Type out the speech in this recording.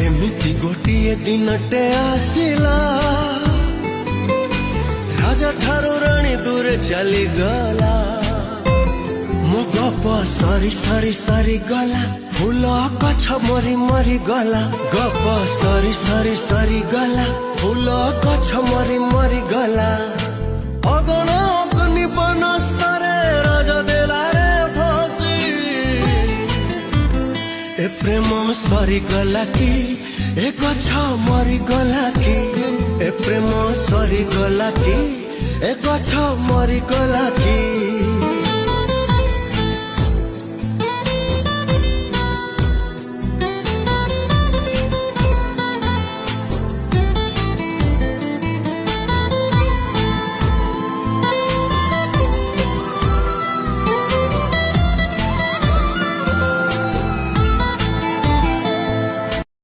एमिति गोटिए दिनटे आसिला राजा ठारू राणी दूर चली गला मो गप सरी सरी सरी गला फूल गछ मरी मरी गला गप सरी सरी सरी गला फूल गछ मरी मरी गला अगन अग्नि बनस्तरे राजा देला रे फसी ए प्रेम सरी गला कि ए गछ मरी गला कि ए प्रेम सरी गला कि ए गछ मरी गला कि